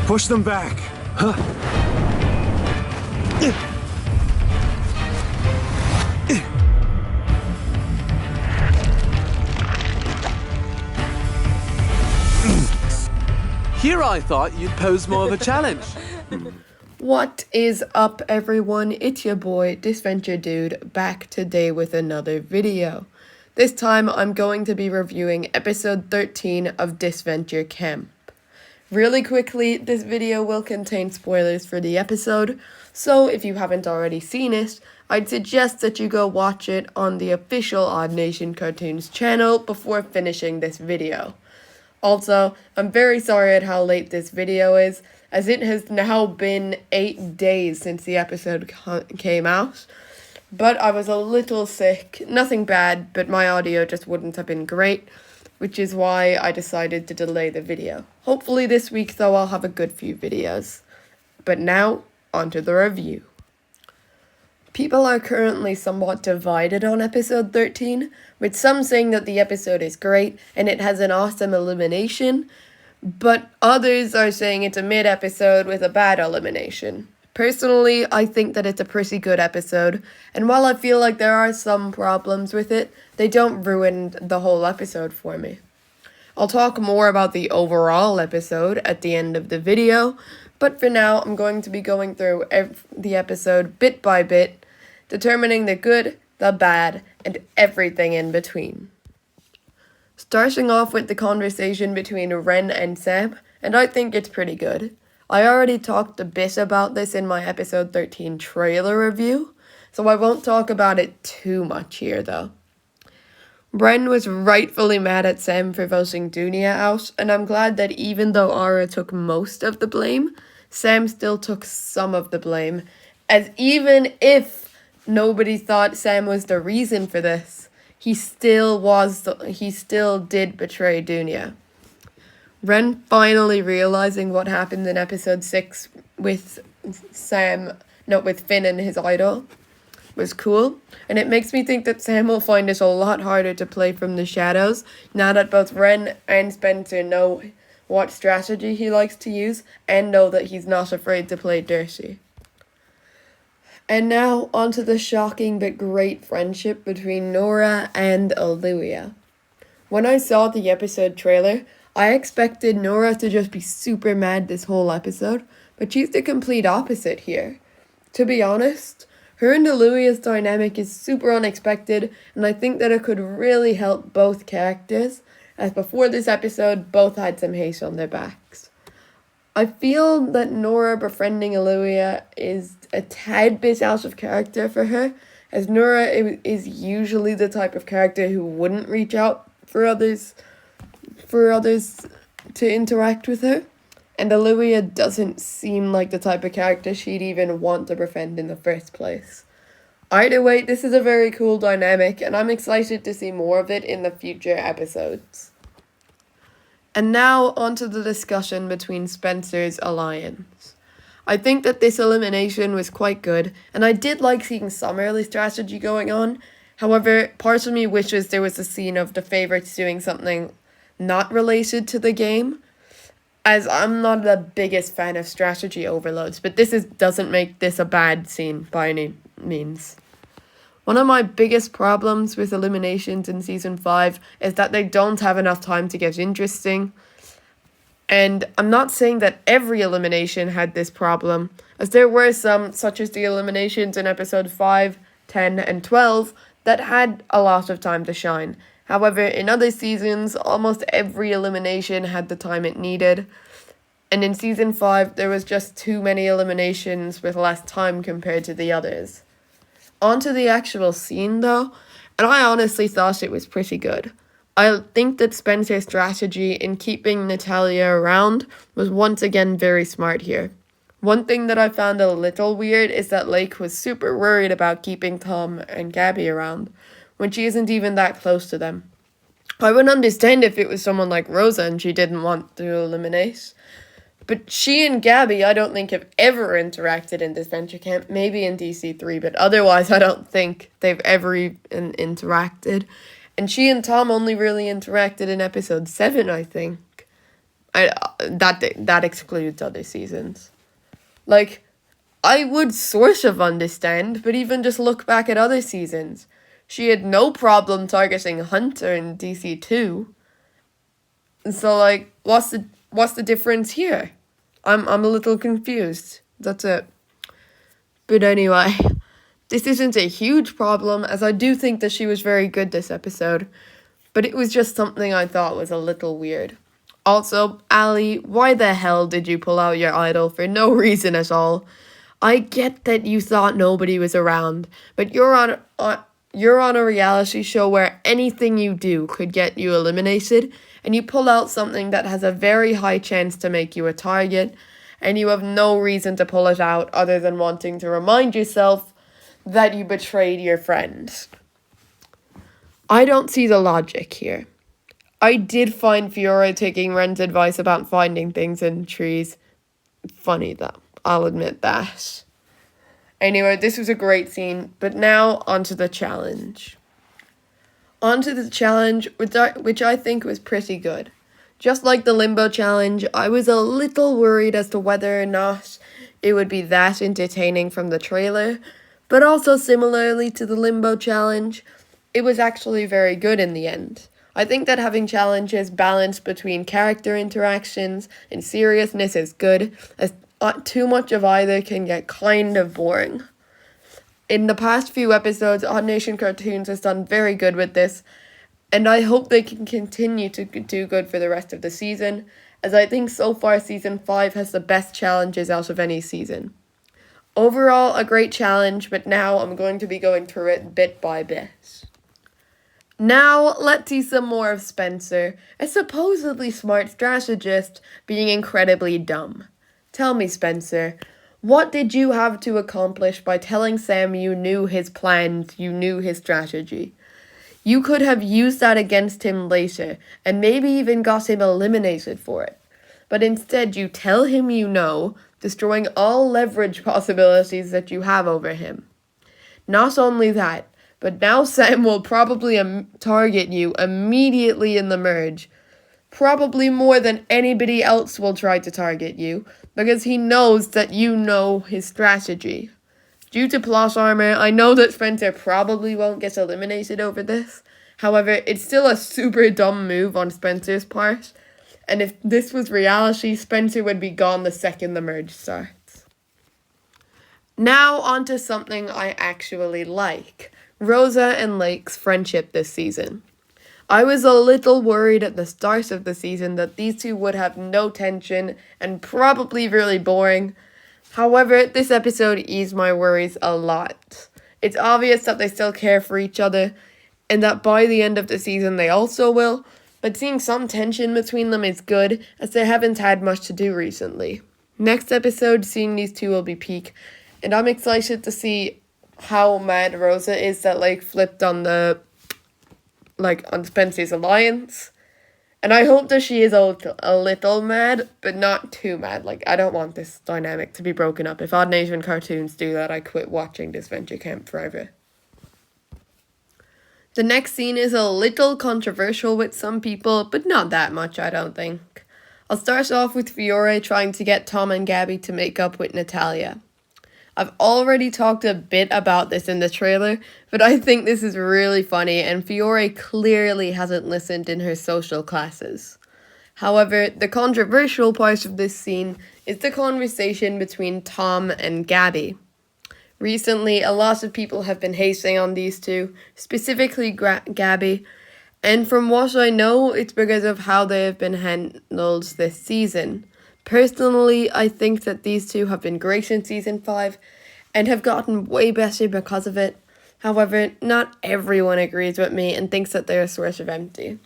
Push them back. Huh. Here I thought you'd pose more of a challenge. What is up, everyone? It's your boy, Disventure Dude, back today with another video. This time, I'm going to be reviewing episode 13 of Disventure Camp. Really quickly, this video will contain spoilers for the episode, so if you haven't already seen it, I'd suggest that you go watch it on the official Odd Nation Cartoons channel before finishing this video. Also, I'm very sorry at how late this video is, as it has now been 8 days since the episode came out. But I was a little sick, nothing bad, but my audio just wouldn't have been great, which is why I decided to delay the video. Hopefully this week though I'll have a good few videos. But now, onto the review. People are currently somewhat divided on episode 13, with some saying that the episode is great and it has an awesome elimination, but others are saying it's a mid-episode with a bad elimination. Personally, I think that it's a pretty good episode, and while I feel like there are some problems with it, they don't ruin the whole episode for me. I'll talk more about the overall episode at the end of the video, but for now, I'm going to be going through the episode bit by bit, determining the good, the bad, and everything in between. Starting off with the conversation between Ren and Sam, and I think it's pretty good. I already talked a bit about this in my episode 13 trailer review, so I won't talk about it too much here though. Ren was rightfully mad at Sam for voting Dunia out, and I'm glad that even though Aura took most of the blame, Sam still took some of the blame, as even if nobody thought Sam was the reason for this, he still did betray Dunia. Ren finally realizing what happened in episode 6 with Finn and his idol was cool, and it makes me think that Sam will find it a lot harder to play from the shadows now that both Ren and Spencer know what strategy he likes to use and know that he's not afraid to play dirty. And now, onto the shocking but great friendship between Nora and Oluya. When I saw the episode trailer, I expected Nora to just be super mad this whole episode, but she's the complete opposite here. To be honest, her and Oluya's dynamic is super unexpected, and I think that it could really help both characters, as before this episode, both had some hate on their backs. I feel that Nora befriending Oluya is a tad bit out of character for her, as Nora is usually the type of character who wouldn't reach out for others to interact with her, and Oluya doesn't seem like the type of character she'd even want to befriend in the first place. Either way, this is a very cool dynamic, and I'm excited to see more of it in the future episodes. And now, onto the discussion between Spencer's alliance. I think that this elimination was quite good, and I did like seeing some early strategy going on. However, part of me wishes there was a scene of the favourites doing something not related to the game, as I'm not the biggest fan of strategy overloads, but doesn't make this a bad scene by any means. One of my biggest problems with eliminations in Season 5 is that they don't have enough time to get interesting. And I'm not saying that every elimination had this problem, as there were some, such as the eliminations in episode 5, 10, and 12, that had a lot of time to shine. However, in other seasons, almost every elimination had the time it needed. And in Season 5, there was just too many eliminations with less time compared to the others. Onto the actual scene though, and I honestly thought it was pretty good. I think that Spencer's strategy in keeping Natalia around was once again very smart here. One thing that I found a little weird is that Lake was super worried about keeping Tom and Gabby around, when she isn't even that close to them. I would understand if it was someone like Rosa and she didn't want to eliminate. But she and Gabby, I don't think have ever interacted in Disventure Camp. Maybe in DC3, but otherwise I don't think they've ever even interacted. And she and Tom only really interacted in episode 7, I think. That excludes other seasons. Like, I would sort of understand, but even just look back at other seasons. She had no problem targeting Hunter in DC2. So, like, what's the difference here? I'm a little confused. That's it. But anyway, this isn't a huge problem, as I do think that she was very good this episode. But it was just something I thought was a little weird. Also, Ali, why the hell did you pull out your idol for no reason at all? I get that you thought nobody was around, but you're on a reality show where anything you do could get you eliminated, and you pull out something that has a very high chance to make you a target, and you have no reason to pull it out other than wanting to remind yourself that you betrayed your friends. I don't see the logic here. I did find Fiore taking Ren's advice about finding things in trees funny, though. I'll admit that. Anyway, this was a great scene, but now onto the challenge. Which I think was pretty good. Just like the Limbo challenge, I was a little worried as to whether or not it would be that entertaining from the trailer, but also similarly to the Limbo challenge, it was actually very good in the end. I think that having challenges balanced between character interactions and seriousness is good, as too much of either can get kind of boring. In the past few episodes, Odd Nation Cartoons has done very good with this, and I hope they can continue to do good for the rest of the season, as I think so far Season 5 has the best challenges out of any season. Overall, a great challenge, but now I'm going to be going through it bit by bit. Now, let's see some more of Spencer, a supposedly smart strategist, being incredibly dumb. Tell me, Spencer, what did you have to accomplish by telling Sam you knew his plans, you knew his strategy? You could have used that against him later, and maybe even got him eliminated for it. But instead, you tell him you know, destroying all leverage possibilities that you have over him. Not only that, but now Sam will probably target you immediately in the merge. Probably more than anybody else will try to target you, because he knows that you know his strategy. Due to plot armor, I know that Spencer probably won't get eliminated over this. However, it's still a super dumb move on Spencer's part. And if this was reality, Spencer would be gone the second the merge starts. Now onto something I actually like. Rosa and Lake's friendship this season. I was a little worried at the start of the season that these two would have no tension and probably really boring. However, this episode eased my worries a lot. It's obvious that they still care for each other, and that by the end of the season they also will, but seeing some tension between them is good, as they haven't had much to do recently. Next episode, seeing these two will be peak, and I'm excited to see how mad Rosa is that Lake flipped on on Spencer's alliance. And I hope that she is a little mad, but not too mad. I don't want this dynamic to be broken up. If Odd Nation Cartoons do that, I quit watching Disventure Camp forever. The next scene is a little controversial with some people, but not that much, I don't think. I'll start off with Fiore trying to get Tom and Gabby to make up with Natalia. I've already talked a bit about this in the trailer, but I think this is really funny, and Fiore clearly hasn't listened in her social classes. However, the controversial part of this scene is the conversation between Tom and Gabby. Recently, a lot of people have been hating on these two, specifically Gabby, and from what I know, it's because of how they have been handled this season. Personally, I think that these two have been great in Season 5 and have gotten way better because of it. However, not everyone agrees with me and thinks that they're sort of empty.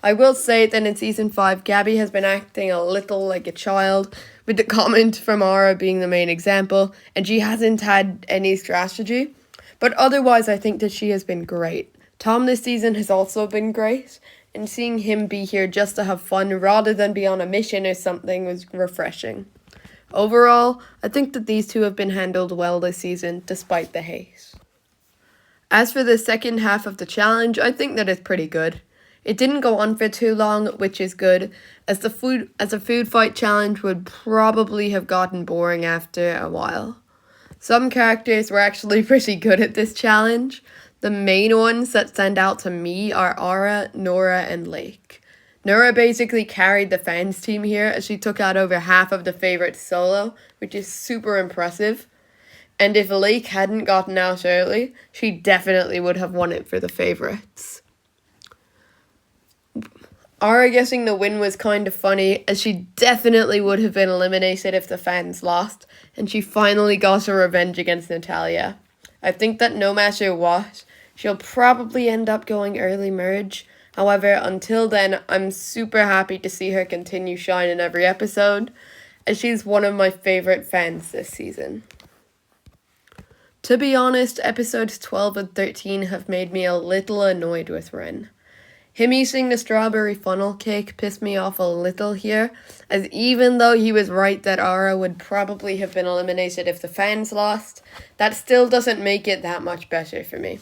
I will say that in Season 5, Gabby has been acting a little like a child, with the comment from Aura being the main example, and she hasn't had any strategy. But otherwise, I think that she has been great. Tom this season has also been great, and seeing him be here just to have fun rather than be on a mission or something was refreshing. Overall, I think that these two have been handled well this season, despite the hate. As for the second half of the challenge, I think that it's pretty good. It didn't go on for too long, which is good, as a food fight challenge would probably have gotten boring after a while. Some characters were actually pretty good at this challenge. The main ones that stand out to me are Aura, Nora, and Lake. Nora basically carried the fans team here as she took out over half of the favorites solo, which is super impressive. And if Lake hadn't gotten out early, she definitely would have won it for the favorites. Aura getting the win was kind of funny, as she definitely would have been eliminated if the fans lost, and she finally got her revenge against Natalia. I think that no matter what, she'll probably end up going early merge. However, until then, I'm super happy to see her continue shining every episode, as she's one of my favorite fans this season. To be honest, episodes 12 and 13 have made me a little annoyed with Ren. Him eating the strawberry funnel cake pissed me off a little here, as even though he was right that Aura would probably have been eliminated if the fans lost, that still doesn't make it that much better for me.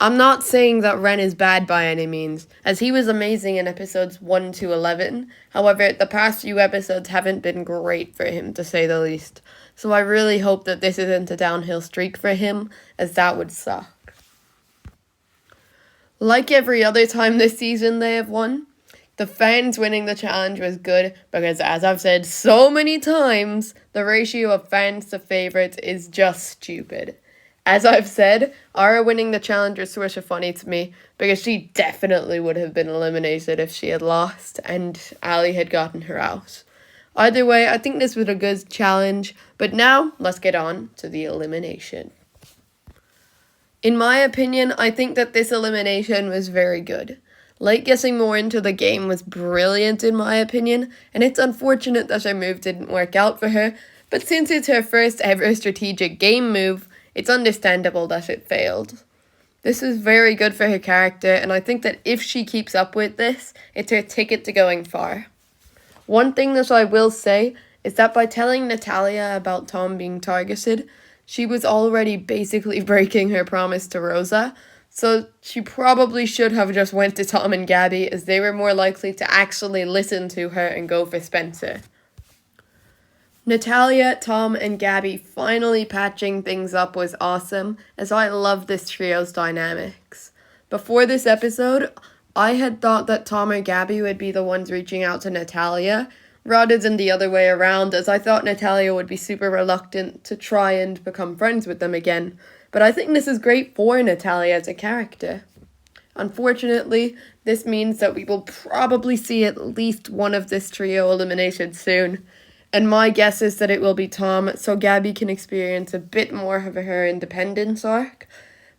I'm not saying that Ren is bad by any means, as he was amazing in episodes 1 to 11, however, the past few episodes haven't been great for him, to say the least, so I really hope that this isn't a downhill streak for him, as that would suck. Like every other time this season they have won, the fans winning the challenge was good because, as I've said so many times, the ratio of fans to favorites is just stupid. As I've said, Aura winning the challenge was sort of funny to me because she definitely would have been eliminated if she had lost and Ali had gotten her out. Either way, I think this was a good challenge, but now let's get on to the elimination. In my opinion, I think that this elimination was very good. Lake getting more into the game was brilliant in my opinion, and it's unfortunate that her move didn't work out for her, but since it's her first ever strategic game move, it's understandable that it failed. This is very good for her character, and I think that if she keeps up with this, it's her ticket to going far. One thing that I will say is that by telling Natalia about Tom being targeted, she was already basically breaking her promise to Rosa, so she probably should have just went to Tom and Gabby, as they were more likely to actually listen to her and go for Spencer. Natalia, Tom, and Gabby finally patching things up was awesome, as I love this trio's dynamics. Before this episode, I had thought that Tom or Gabby would be the ones reaching out to Natalia, rather than the other way around, as I thought Natalia would be super reluctant to try and become friends with them again, but I think this is great for Natalia as a character. Unfortunately, this means that we will probably see at least one of this trio eliminated soon, and my guess is that it will be Tom, so Gabby can experience a bit more of her independence arc,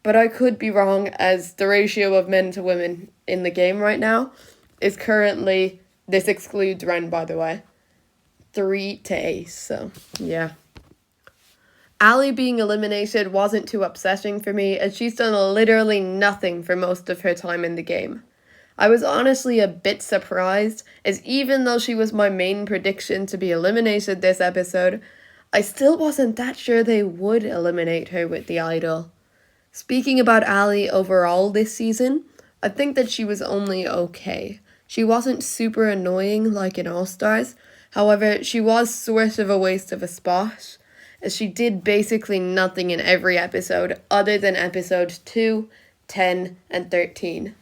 but I could be wrong, as the ratio of men to women in the game right now is currently, this excludes Ren by the way, 3 to Ace, so yeah. Ali being eliminated wasn't too upsetting for me, as she's done literally nothing for most of her time in the game. I was honestly a bit surprised, as even though she was my main prediction to be eliminated this episode, I still wasn't that sure they would eliminate her with the idol. Speaking about Ali overall this season, I think that she was only okay. She wasn't super annoying like in All-Stars, however, she was sort of a waste of a spot, as she did basically nothing in every episode other than episodes 2, 10, and 13.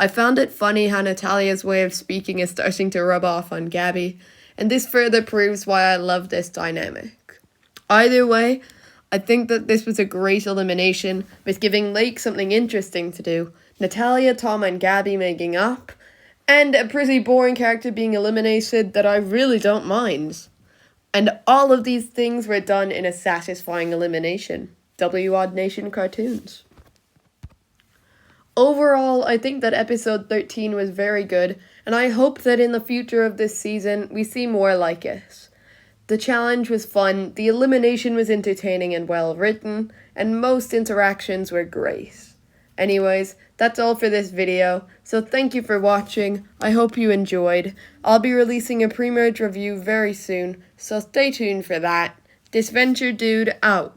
I found it funny how Natalia's way of speaking is starting to rub off on Gabby, and this further proves why I love this dynamic. Either way, I think that this was a great elimination, with giving Lake something interesting to do, Natalia, Tom, and Gabby making up, and a pretty boring character being eliminated that I really don't mind. And all of these things were done in a satisfying elimination. W Odd Nation cartoons. Overall, I think that episode 13 was very good, and I hope that in the future of this season, we see more like it. The challenge was fun, the elimination was entertaining and well written, and most interactions were great. Anyways, that's all for this video, so thank you for watching, I hope you enjoyed. I'll be releasing a pre-merge review very soon, so stay tuned for that. Disventure Dude out.